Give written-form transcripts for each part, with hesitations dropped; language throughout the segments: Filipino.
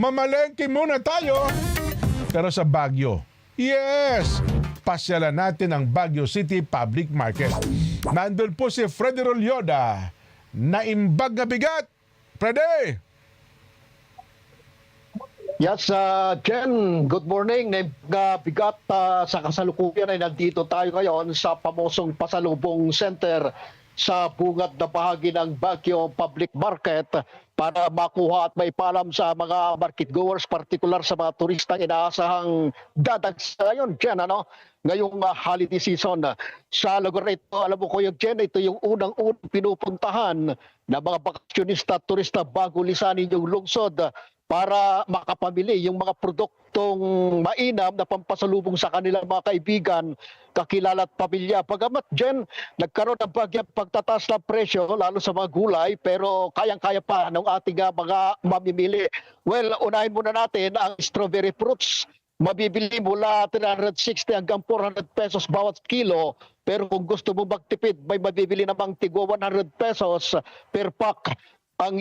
Mamalengke muna tayo. Pero sa Baguio, yes, pasyalan natin ang Baguio City Public Market. Nandun po si Freddy Rolyoda, naimbag na bigat. Freddy! Yes, Jen, good morning. Bigat sa kasalukuyan ay nandito tayo ngayon sa pamosong Pasalubong Center sa bungad na bahagi ng Baguio Public Market para makuha at maipalam sa mga market goers, particular sa mga turistang inaasahang dadagsa ngayon, Jen, ngayong holiday season. Sa lugar na ito, alam mo ko yung Jen, ito yung unang-unang pinupuntahan na mga bakasyonista at turista bago lisanin yung lungsod para makapamili yung mga produktong mainam na pampasalubong sa kanilang mga kaibigan, kakilala at pamilya. Bagamat Jen, nagkaroon ng bagyang pagtataas ng presyo, lalo sa mga gulay, pero kayang-kaya pa ng ating mga mamimili. Well, unahin muna natin ang strawberry fruits. Mabibili mula 360 hanggang 400 pesos bawat kilo. Pero kung gusto mo magtipid, may mabibili namang tigwa 100 pesos per pack. Ang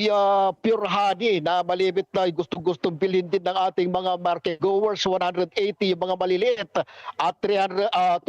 pure honey na malimit na gustong-gustong bilhin din ng ating mga market goers, 180 yung mga maliliit at 280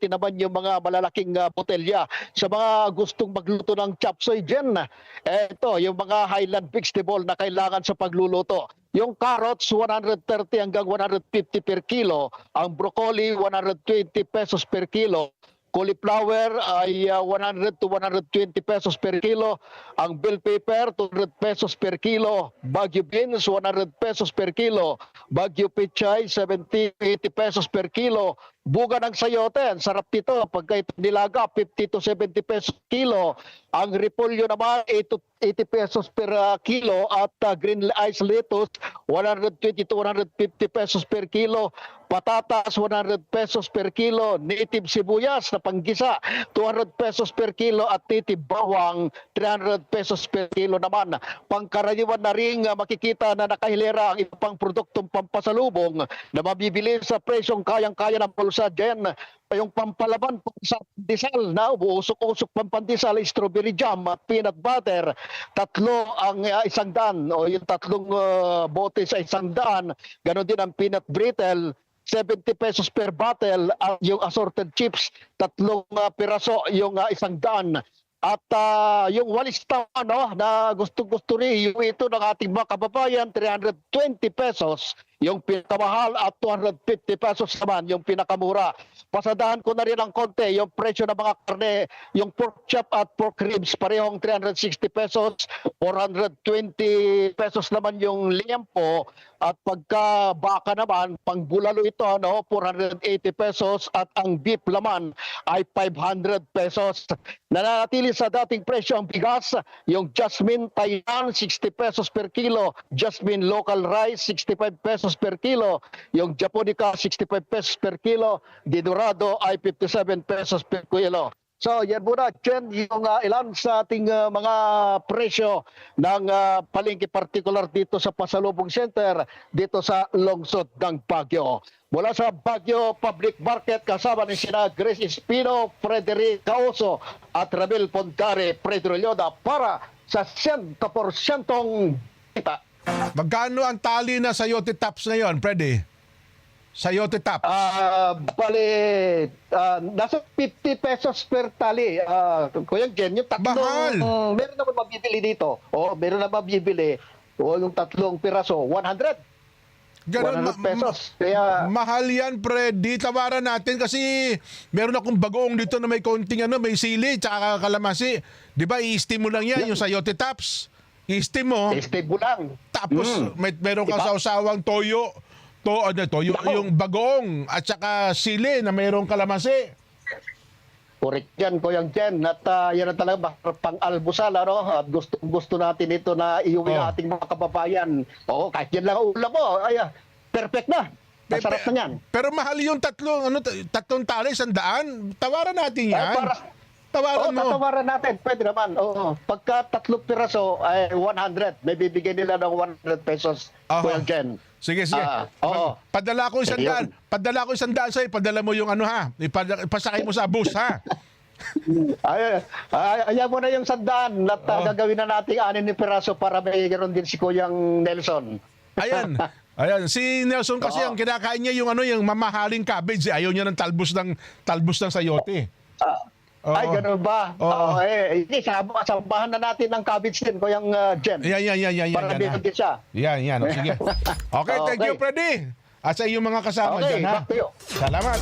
naman yung mga malalaking botelya. Sa mga gustong magluto ng chop suey, Jen, ito yung mga highland vegetable na kailangan sa pagluluto. Yung carrots, 130 hanggang 150 per kilo. Ang broccoli, 120 pesos per kilo. Cauliflower ay 100 to 120 pesos per kilo. Ang bell pepper, 200 pesos per kilo. Baguio beans, 100 pesos per kilo. Baguio pechay, 70 80 pesos per kilo. Buga ng sayote, ang sarap nito. Pagka ito nilaga, 50 to 70 pesos kilo. Ang repolyo naman, 80 pesos per kilo. At green ice lettuce, 120 to 150 pesos per kilo. Patatas, 100 pesos per kilo. Native sibuyas na panggisa, 200 pesos per kilo. At native bawang, 300 pesos per kilo naman. Pangkaraniwan na rin makikita na nakahilera ang ibang produktong pampasalubong na mabibili sa presyong kayang-kaya ng pulsa, Jen. Yung pampalaban sa pandesal na uusok-usok pampandesal, strawberry jam at peanut butter, tatlo ang 100 o yung tatlong bote sa 100. Ganon din ang peanut brittle, 70 pesos per bottle. At yung assorted chips, tatlong piraso yung 100. At yung walis na gusto-gusto rin ito ng ating mga kababayan, 320 pesos yung pinakamahal at 250 pesos naman yung pinakamura. Pasadahan ko na rin ang konti yung presyo ng mga karne, yung pork chop at pork ribs, parehong 360 pesos, 420 pesos naman yung liempo. At pagka baka naman, pang bulalo ito, 480 pesos at ang beef laman ay 500 pesos. Nananatili sa dating presyo ang bigas, yung Jasmine Taiwan, 60 pesos per kilo, Jasmine Local Rice, 65 pesos per kilo, yung Japonica, 65 pesos per kilo, Dinurado ay 57 pesos per kilo. So yan muna, Jen, yung ilan sa ating mga presyo ng palengke particular dito sa Pasalubong Center, dito sa lungsod ng Baguio. Mula sa Baguio Public Market, kasama ni sina Grace Espino, Frederic Causo at Ramil Pontare, Freddy Rolyoda para sa 100% kita. Magkano ang tali na sayote tops ngayon, Freddy? Sayote tops. Nasa 50 pesos per tali. Kuya Jen, yung tatlong, Mahal. Meron naman mabibili dito. Meron na mabibili. Yung tatlong piraso, 100. Ganun, 100 pesos. Kaya, mahal yan, Freddy. Tawaran natin kasi meron akong bagoong dito na may konting may sili tsaka kalamansi. Di ba, i-steam mo lang yan, yung sayote tops. I-steam mo. stay lang. Tapos meron kang sausawang toyo. Toyo, yung bagoong at saka sili na mayroong kalamansi. Correct yan, Kuya Jen. At yan ang talaga pang-almusal, At gusto natin ito na iuwi ng ating mga kababayan. Kahit yan lang ang ulam mo. Perfect na. Masarap na yan. Pero mahal yung tatlong tali, 100. Tawaran natin yan. Tawaran mo. Tatawaran natin. Pwede naman. Pagka tatlong piraso ay 100. May bibigyan nila ng 100 pesos, Kuya Jen. Sige. Padala ko 100. Padala ko 100 sa'yo. Padala mo yung ipasakay mo sa bus, ha? Ayan mo na yung 100 at gagawin na natin 6 na piraso para mayroon din si Kuyang Nelson. Ayan. Ayan, si Nelson kasi ang kinakain niya yung yung mamahaling cabbage. Ayaw niya ng talbos ng sayote. Ay, Oo. ganun ba? Oo. Hindi, sabahan na natin ng cabbage din, Kuyang Jem. Yan. Para bigyan din siya. Yan. O, sige. Okay, thank you, Freddy. At sa iyong mga kasama Okay, dyan, ha? back to you. Salamat.